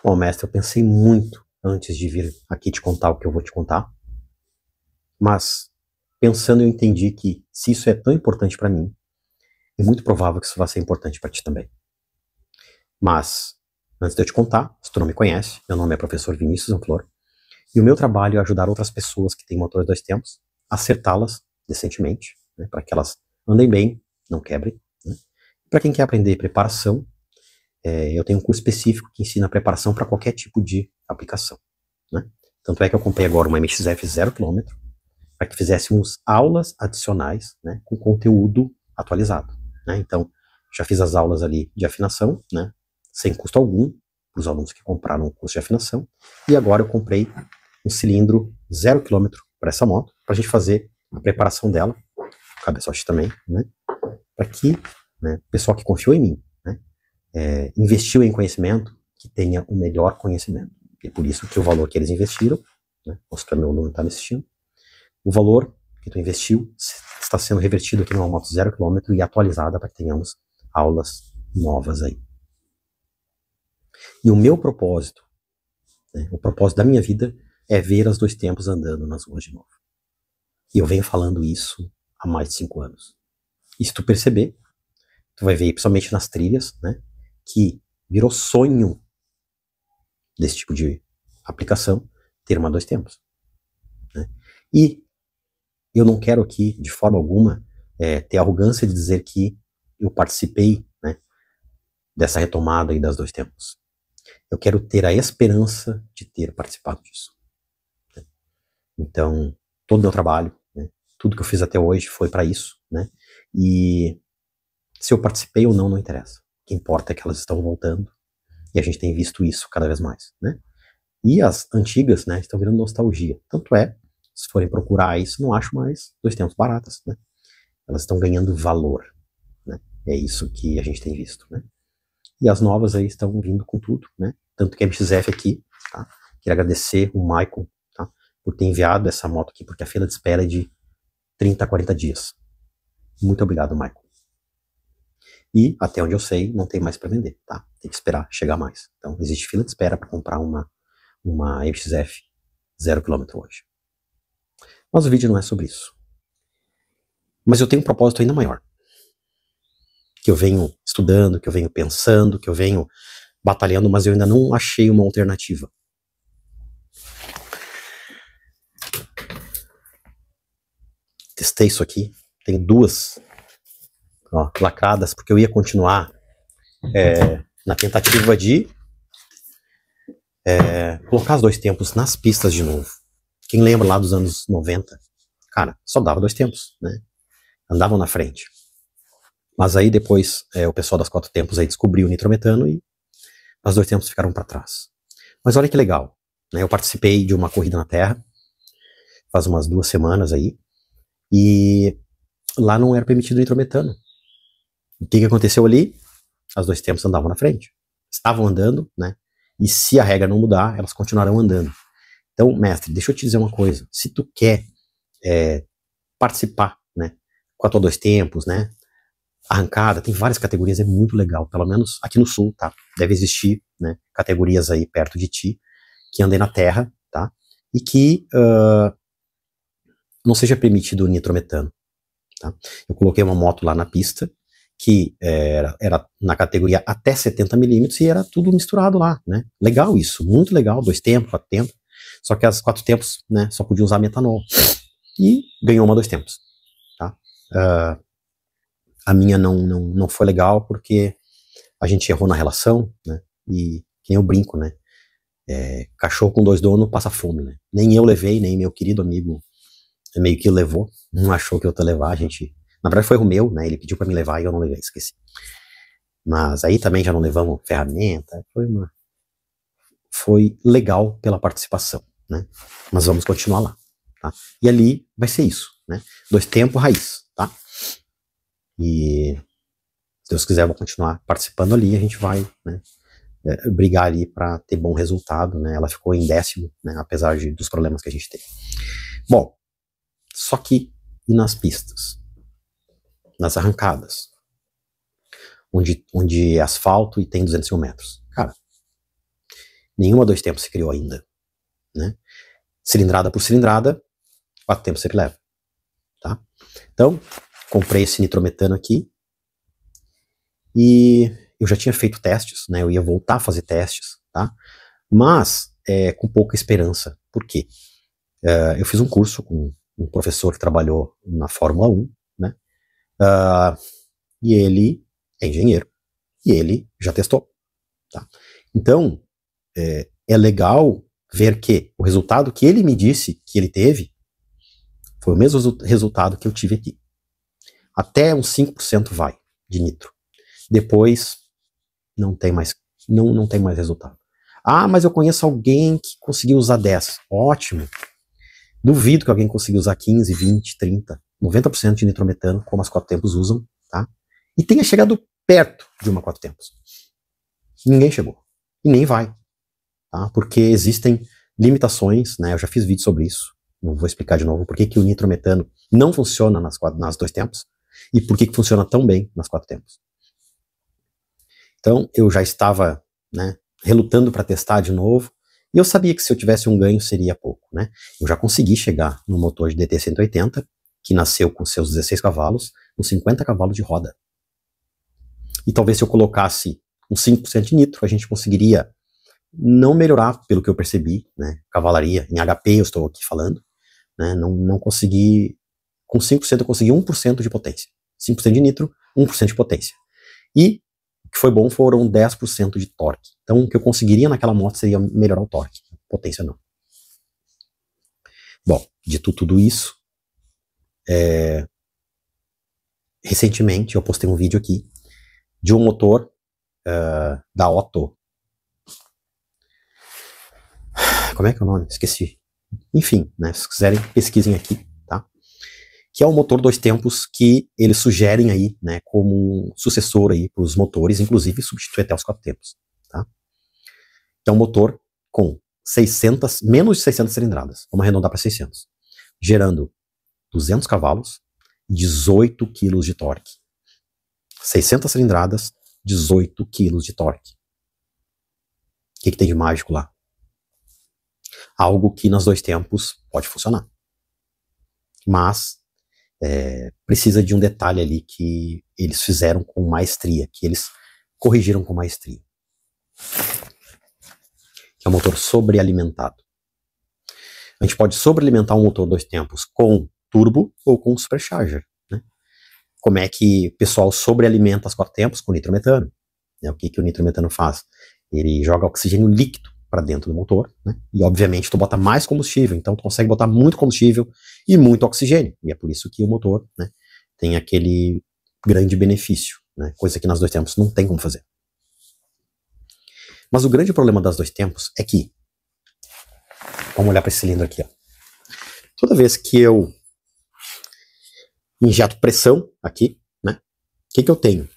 Bom, mestre, eu pensei muito antes de vir aqui te contar o que eu vou te contar, mas pensando eu entendi que se isso é tão importante para mim, é muito provável que isso vá ser importante para ti também. Mas, antes de eu te contar, se tu não me conhece, meu nome é professor Vinícius Anflor, e o meu trabalho é ajudar outras pessoas que têm motores dois tempos a acertá-las decentemente, né, para que elas andem bem, não quebrem. Né. Para quem quer aprender preparação, eu tenho um curso específico que ensina preparação para qualquer tipo de aplicação. Né. Tanto é que eu comprei agora uma MXF 0 km, para que fizéssemos aulas adicionais, né, com conteúdo atualizado. Né. Então, já fiz as aulas ali de afinação, né, sem custo algum, para os alunos que compraram o curso de afinação, e agora eu comprei um cilindro 0 km para essa moto, para a gente fazer a preparação dela, o cabeçote também, né, para que, né, o pessoal que confiou em mim, né, investiu em conhecimento, que tenha o melhor conhecimento. E por isso que o valor que eles investiram, né, mostrando meu aluno está me assistindo, o valor que tu investiu está sendo revertido aqui numa moto 0 km e atualizada para que tenhamos aulas novas aí. E o meu propósito, né, o propósito da minha vida é ver as dois tempos andando nas ruas de novo. E eu venho falando isso há mais de 5 anos. E se tu perceber, tu vai ver, principalmente nas trilhas, né, que virou sonho desse tipo de aplicação ter uma dois tempos. Né? E eu não quero aqui, de forma alguma, ter arrogância de dizer que eu participei, né, dessa retomada aí das dois tempos. Eu quero ter a esperança de ter participado disso. Né? Então, todo o meu trabalho, né, tudo que eu fiz até hoje foi para isso. Né? E se eu participei ou não, não interessa. O que importa é que elas estão voltando e a gente tem visto isso cada vez mais. Né? E as antigas, né, estão virando nostalgia. Tanto é, se forem procurar isso, não acho mais dois tempos baratas. Né? Elas estão ganhando valor. Né? É isso que a gente tem visto. Né? E as novas aí estão vindo com tudo. Né? Tanto que a MXF aqui, tá? Quero agradecer o Michael, tá, por ter enviado essa moto aqui, porque a fila de espera é de 30 a 40 dias. Muito obrigado, Michael. E, até onde eu sei, não tem mais para vender, tá? Tem que esperar chegar mais. Então, existe fila de espera para comprar uma MXF 0 km hoje. Mas o vídeo não é sobre isso. Mas eu tenho um propósito ainda maior. Que eu venho estudando, que eu venho pensando, que eu venho batalhando, mas eu ainda não achei uma alternativa. Testei isso aqui. Tenho duas, ó, lacradas, porque eu ia continuar na tentativa de colocar os dois tempos nas pistas de novo. Quem lembra lá dos anos 90, cara, só dava dois tempos, né? Andavam na frente. Mas aí depois o pessoal das quatro tempos aí descobriu o nitrometano e os dois tempos ficaram para trás. Mas olha que legal, né? Eu participei de uma corrida na Terra faz umas 2 semanas aí e lá não era permitido nitrometano. O que aconteceu ali? Os dois tempos andavam na frente. Estavam andando, né? E se a regra não mudar, elas continuarão andando. Então, mestre, deixa eu te dizer uma coisa. Se tu quer participar, né, com a tua dois tempos, né, arrancada, tem várias categorias, é muito legal. Pelo menos aqui no sul, tá? Deve existir, né, categorias aí perto de ti que andem na terra, tá? E que não seja permitido o nitrometano, tá? Eu coloquei uma moto lá na pista que era na categoria até 70 milímetros e era tudo misturado lá, né? Legal isso, muito legal, dois tempos, quatro tempos. Só que as quatro tempos, né, só podia usar metanol. E ganhou uma dois tempos, tá? A minha não foi legal porque a gente errou na relação, né? E que nem eu brinco, né? Cachorro com dois donos passa fome, né? Nem eu levei, nem meu querido amigo meio que levou, não achou que eu ia levar, a gente... Na verdade foi o meu, né? Ele pediu pra me levar e eu não levei, esqueci. Mas aí também já não levamos ferramenta, foi legal pela participação, né? Mas vamos continuar lá, tá? E ali vai ser isso, né? Dois tempos raiz, tá? E se Deus quiser eu vou continuar participando ali, a gente vai, né, brigar ali para ter bom resultado, né? Ela ficou em 10º, né, apesar dos problemas que a gente teve. Bom, só que e nas pistas, nas arrancadas, onde é asfalto e tem 200 metros, cara, Nenhuma 2 tempos se criou ainda, né? Cilindrada por cilindrada, 4 tempos sempre leva, tá? Então, comprei esse nitrometano aqui e eu já tinha feito testes, né? Eu ia voltar a fazer testes, tá? Mas com pouca esperança. Por quê? Eu fiz um curso com um professor que trabalhou na Fórmula 1, né? E ele é engenheiro e ele já testou, tá? Então, é legal ver que o resultado que ele me disse que ele teve foi o mesmo resultado que eu tive aqui. Até uns 5% vai de nitro. Depois não tem mais resultado. Ah, mas eu conheço alguém que conseguiu usar 10. Ótimo. Duvido que alguém consiga usar 15, 20, 30, 90% de nitrometano, como as 4 tempos usam, tá? E tenha chegado perto de uma 4 tempos. Ninguém chegou. E nem vai. Tá? Porque existem limitações, né? Eu já fiz vídeo sobre isso. Não vou explicar de novo por que o nitrometano não funciona nas 2 tempos e por que funciona tão bem nas 4 tempos. Então, eu já estava, né, relutando para testar de novo, e eu sabia que se eu tivesse um ganho seria pouco, né? Eu já consegui chegar no motor de DT180, que nasceu com seus 16 cavalos, com 50 cavalos de roda. E talvez se eu colocasse uns 5% de nitro, a gente conseguiria não melhorar, pelo que eu percebi, né? Cavalaria, em HP eu estou aqui falando, né? Não consegui, com 5% eu consegui 1% de potência. 5% de nitro, 1% de potência. E o que foi bom foram 10% de torque. Então o que eu conseguiria naquela moto seria melhorar o torque, potência não. Bom, dito tudo isso, recentemente eu postei um vídeo aqui de um motor da Otto. Como é que é o nome? Esqueci. Enfim, né, se quiserem, pesquisem aqui, tá? Que é um motor 2 tempos que eles sugerem aí, né, como um sucessor aí para os motores, inclusive substitui até os 4 tempos, tá? É um motor com menos de 600 cilindradas, vamos arredondar para 600, gerando 200 cavalos, 18 kg de torque. 600 cilindradas, 18 kg de torque. O que tem de mágico lá? Algo que nas 2 tempos pode funcionar. Mas precisa de um detalhe ali que eles fizeram com maestria, que eles corrigiram com maestria. Que é um motor sobrealimentado. A gente pode sobrealimentar um motor 2 tempos com turbo ou com supercharger, né? Como é que o pessoal sobrealimenta as 4 tempos? Com nitrometano. O que o nitrometano faz? Ele joga oxigênio líquido para dentro do motor, né? E obviamente tu bota mais combustível, então tu consegue botar muito combustível e muito oxigênio, e é por isso que o motor, né, tem aquele grande benefício, né? Coisa que nas 2 tempos não tem como fazer. Mas o grande problema das 2 tempos é que, vamos olhar para esse cilindro aqui, ó. Toda vez que eu injeto pressão aqui, né, o que eu tenho?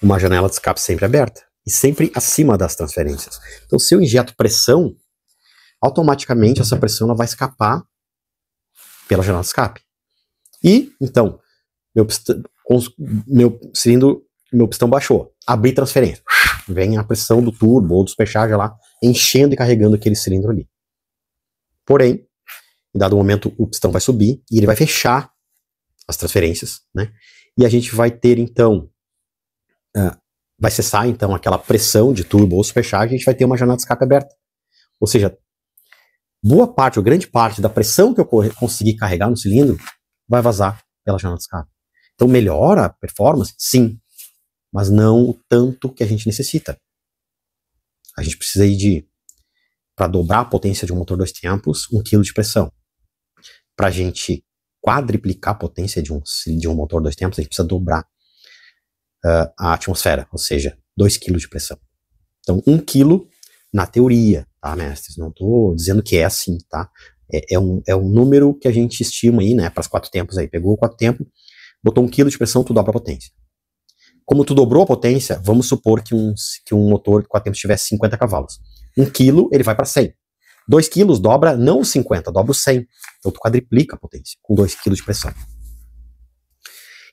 Uma janela de escape sempre aberta e sempre acima das transferências. Então, se eu injeto pressão, automaticamente essa pressão ela vai escapar pela janela de escape. E, então, meu pistão baixou. Abri transferência. Vem a pressão do turbo ou do supercharger lá, enchendo e carregando aquele cilindro ali. Porém, em dado momento, o pistão vai subir e ele vai fechar as transferências, né? E a gente vai ter, então, vai cessar, então, aquela pressão de turbo ou supercharger, a gente vai ter uma janela de escape aberta. Ou seja, boa parte ou grande parte da pressão que eu consegui carregar no cilindro vai vazar pela janela de escape. Então, melhora a performance? Sim. Mas não o tanto que a gente necessita. A gente precisa ir para dobrar a potência de um motor 2 tempos, 1 kg de pressão. Para a gente quadriplicar a potência de um motor 2 tempos, a gente precisa dobrar a atmosfera, ou seja, 2 kg de pressão. Então, 1 kg na teoria, tá, mestres? Não estou dizendo que é assim, tá? É um número que a gente estima aí, né, para as 4 tempos aí. Pegou 4 tempos, botou 1 kg de pressão, tu dobra a potência. Como tu dobrou a potência, vamos supor que um motor de 4 tempos tivesse 50 cavalos. 1 kg, ele vai para 100. 2 kg dobra não os 50, dobra os 100. Então tu quadriplica a potência com 2 kg de pressão.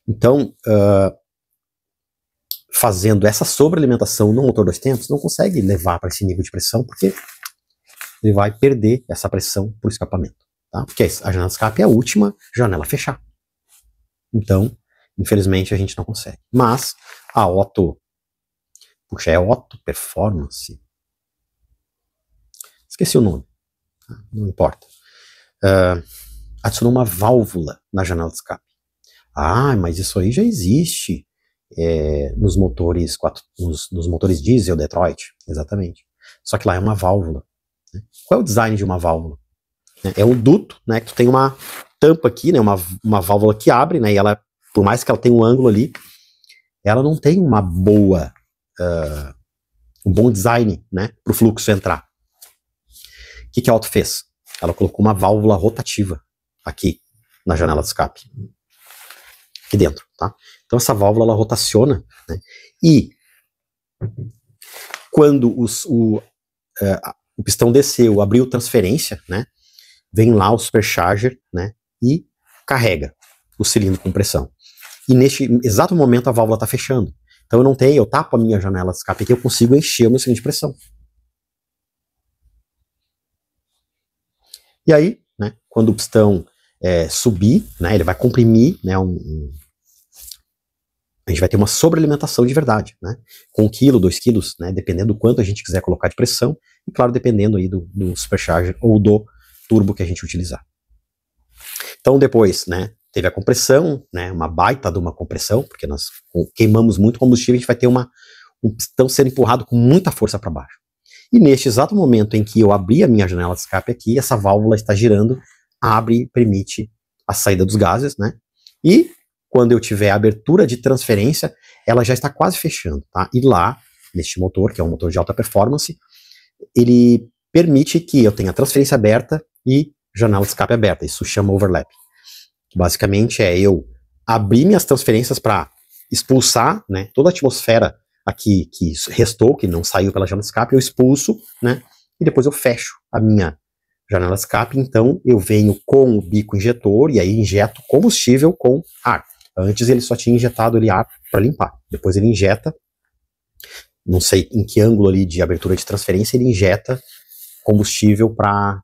Então, fazendo essa sobrealimentação no motor 2 tempos, não consegue levar para esse nível de pressão, porque ele vai perder essa pressão por escapamento. Tá? Porque a janela de escape é a última janela a fechar. Então, infelizmente, a gente não consegue. Mas a Otto, puxa, é Otto Performance? Esqueci o nome, não importa. Adicionou uma válvula na janela de escape. Ah, mas isso aí já existe nos motores nos motores diesel Detroit, exatamente. Só que lá é uma válvula. Né? Qual é o design de uma válvula? É um duto, né? Que tu tem uma tampa aqui, né? Uma válvula que abre, né? E ela, por mais que ela tenha um ângulo ali, ela não tem uma boa um bom design, né? Para o fluxo entrar. O que a Otto fez? Ela colocou uma válvula rotativa aqui na janela de escape, aqui dentro, tá? Então essa válvula ela rotaciona, né? E quando o pistão desceu, abriu transferência, né? Vem lá o supercharger, né? E carrega o cilindro com pressão. E neste exato momento a válvula está fechando. Então eu tapo a minha janela de escape aqui, eu consigo encher o meu cilindro de pressão. E aí, né? Quando o pistão subir, né? Ele vai comprimir, né? A gente vai ter uma sobrealimentação de verdade, né? Com 1 kg, 2 kg, né? Dependendo do quanto a gente quiser colocar de pressão, e claro, dependendo aí do supercharger ou do turbo que a gente utilizar. Então depois, né? Teve a compressão, né? Uma baita de uma compressão, porque nós queimamos muito combustível, a gente vai ter um pistão sendo empurrado com muita força para baixo. E neste exato momento em que eu abri a minha janela de escape aqui, essa válvula está girando, abre e permite a saída dos gases, né? E quando eu tiver a abertura de transferência, ela já está quase fechando, tá? E lá, neste motor, que é um motor de alta performance, ele permite que eu tenha transferência aberta e janela de escape aberta. Isso chama overlap. Basicamente é eu abrir minhas transferências para expulsar, né, toda a atmosfera aqui que restou, que não saiu pela janela de escape, eu expulso, né, e depois eu fecho a minha janela de escape. Então eu venho com o bico injetor e aí injeto combustível com ar. Antes ele só tinha injetado ali ar para limpar. Depois ele injeta, não sei em que ângulo ali de abertura de transferência, ele injeta combustível para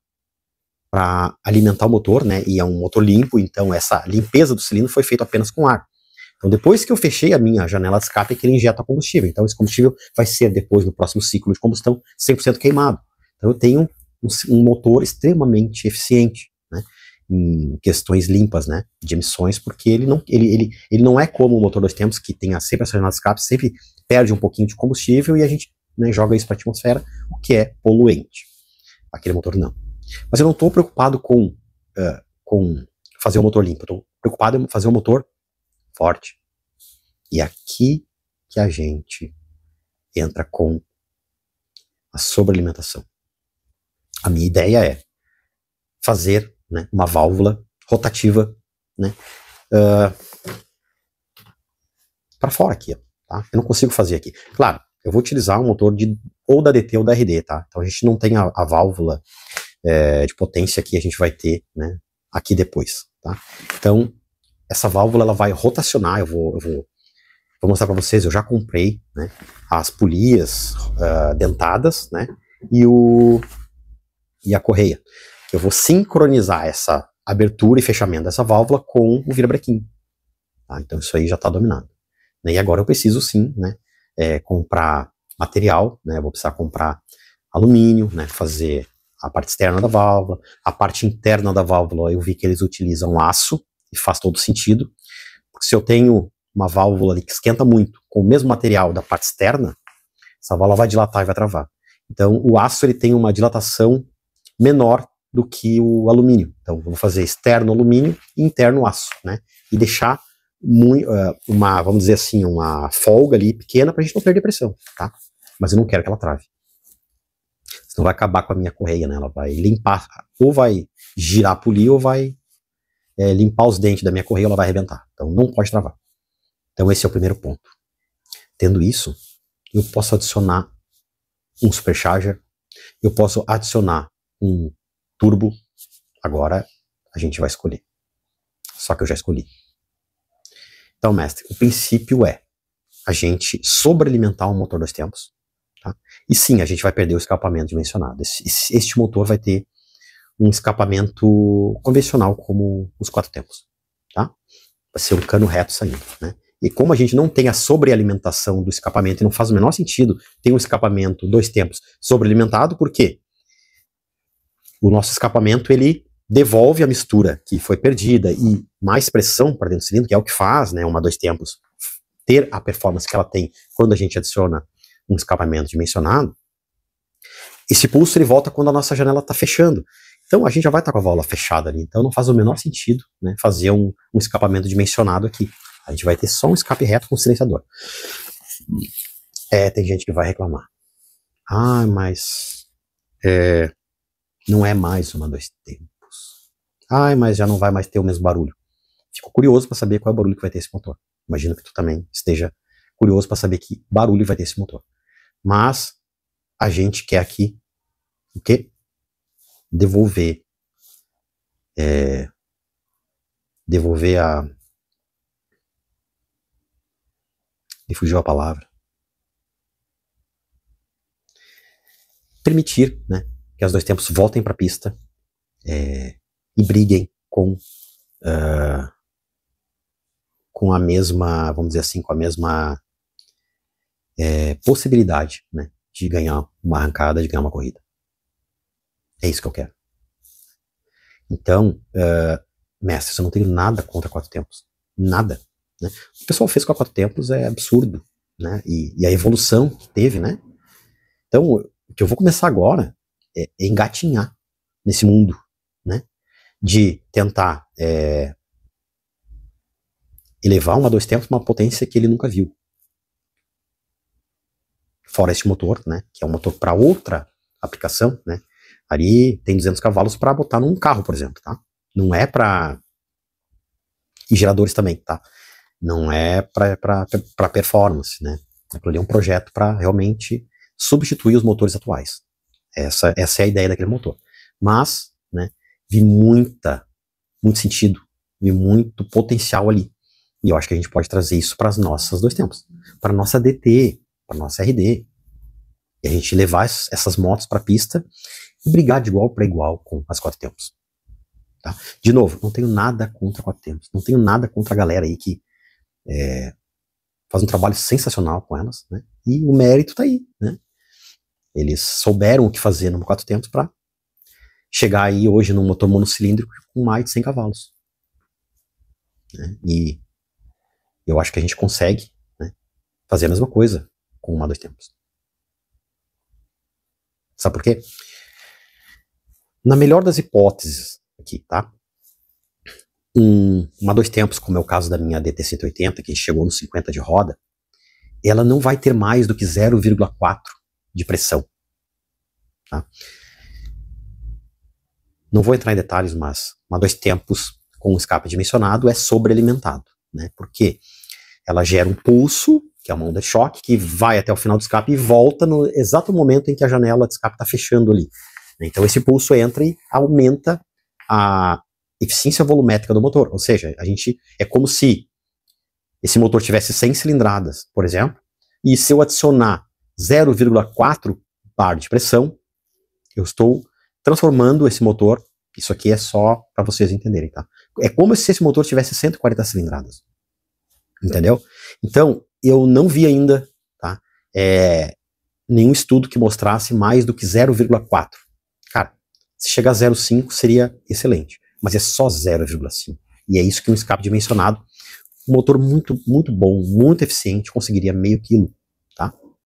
alimentar o motor, né? E é um motor limpo, então essa limpeza do cilindro foi feita apenas com ar. Então depois que eu fechei a minha janela de escape, é que ele injeta combustível. Então esse combustível vai ser depois, no próximo ciclo de combustão, 100% queimado. Então eu tenho um motor extremamente eficiente, né? Em questões limpas, né, de emissões, porque ele não é como o motor 2 tempos, que tem sempre essa janela de escape, sempre perde um pouquinho de combustível e a gente, né, joga isso para a atmosfera, o que é poluente. Aquele motor não. Mas eu não estou preocupado com fazer o motor limpo, estou preocupado em fazer o motor forte. E aqui que a gente entra com a sobrealimentação. A minha ideia é fazer, né, uma válvula rotativa, né, para fora aqui, tá? Eu não consigo fazer aqui. Claro, eu vou utilizar um motor ou da DT ou da RD, tá? Então a gente não tem a válvula de potência que a gente vai ter, né, aqui depois, tá? Então essa válvula ela vai rotacionar. Eu vou mostrar para vocês. Eu já comprei, né, as polias dentadas, né, e a correia. Eu vou sincronizar essa abertura e fechamento dessa válvula com o virabrequim. Tá? Então isso aí já está dominado. E agora eu preciso sim, né, comprar material, né, eu vou precisar comprar alumínio, né, fazer a parte externa da válvula, a parte interna da válvula eu vi que eles utilizam aço, e faz todo sentido, porque se eu tenho uma válvula ali que esquenta muito, com o mesmo material da parte externa, essa válvula vai dilatar e vai travar. Então o aço ele tem uma dilatação menor do que o alumínio. Então vou fazer externo alumínio e interno aço, né? E deixar vamos dizer assim, uma folga ali pequena pra gente não perder pressão, tá? Mas eu não quero que ela trave. Senão vai acabar com a minha correia, né? Ela vai limpar, ou vai girar, polir, ou vai limpar os dentes da minha correia, ou ela vai arrebentar. Então não pode travar. Então esse é o primeiro ponto. Tendo isso, eu posso adicionar um supercharger, eu posso adicionar um turbo. Agora a gente vai escolher. Só que eu já escolhi. Então, mestre, o princípio é a gente sobrealimentar um motor 2 tempos, tá? E sim, a gente vai perder o escapamento dimensionado. Este motor vai ter um escapamento convencional como os 4 tempos, tá? Vai ser um cano reto saindo, né? E como a gente não tem a sobrealimentação do escapamento, e não faz o menor sentido ter um escapamento 2 tempos sobrealimentado, por quê? O nosso escapamento, ele devolve a mistura que foi perdida e mais pressão para dentro do cilindro, que é o que faz, né, uma 2 tempos ter a performance que ela tem quando a gente adiciona um escapamento dimensionado. Esse pulso ele volta quando a nossa janela está fechando. Então a gente já vai estar com a válvula fechada ali. Então não faz o menor sentido, né, fazer um escapamento dimensionado aqui. A gente vai ter só um escape reto com silenciador. Tem gente que vai reclamar. Ah, mas não é mais uma 2 tempos. Ah, mas já não vai mais ter o mesmo barulho. Fico curioso para saber qual é o barulho que vai ter esse motor. Imagino que tu também esteja curioso para saber que barulho vai ter esse motor. Mas a gente quer aqui o quê? Devolver a... Me fugiu a palavra. Permitir, né, que as 2 tempos voltem para a pista e briguem com a mesma, vamos dizer assim, com a mesma possibilidade, né, de ganhar uma arrancada, de ganhar uma corrida. É isso que eu quero. Então, mestre, eu não tenho nada contra 4 tempos. Nada. Né? O que o pessoal fez com a 4 tempos é absurdo. Né? E a evolução que teve, né? Então, o que eu vou começar agora é engatinhar nesse mundo, né? De tentar elevar uma 2 tempos uma potência que ele nunca viu. Fora esse motor, né? Que é um motor para outra aplicação, né? Ali tem 200 cavalos para botar num carro, por exemplo, tá? Não é para... E geradores também, tá? Não é para performance, né? Ali é um projeto para realmente substituir os motores atuais. Essa é a ideia daquele motor. Mas, né, vi muito sentido, vi muito potencial ali. E eu acho que a gente pode trazer isso para as nossas 2 tempos. Para a nossa DT, para a nossa RD. E a gente levar essas motos para a pista e brigar de igual para igual com as 4 tempos. Tá? De novo, não tenho nada contra 4 tempos. Não tenho nada contra a galera aí que faz um trabalho sensacional com elas, né? E o mérito tá aí, né? Eles souberam o que fazer no 4 tempos para chegar aí hoje num motor monocilíndrico com mais de 100 cavalos. Né? E eu acho que a gente consegue, né, fazer a mesma coisa com uma 2 tempos. Sabe por quê? Na melhor das hipóteses aqui, tá? Uma 2 tempos, como é o caso da minha DT180, que chegou nos 50 de roda, ela não vai ter mais do que 0,4 de pressão. Tá? Não vou entrar em detalhes, mas uma 2 tempos com escape dimensionado é sobrealimentado, né? Porque ela gera um pulso, que é uma onda de choque, que vai até o final do escape e volta no exato momento em que a janela de escape está fechando ali. Então esse pulso entra e aumenta a eficiência volumétrica do motor, ou seja, é como se esse motor tivesse 100 cilindradas, por exemplo, e se eu adicionar 0,4 bar de pressão, eu estou transformando esse motor, isso aqui é só para vocês entenderem, tá? É como se esse motor tivesse 140 cilindradas, entendeu? Então, eu não vi ainda, tá, nenhum estudo que mostrasse mais do que 0,4. Cara, se chegar a 0,5 seria excelente, mas é só 0,5. E é isso que um escape dimensionado, um motor muito, muito bom, muito eficiente, conseguiria meio quilo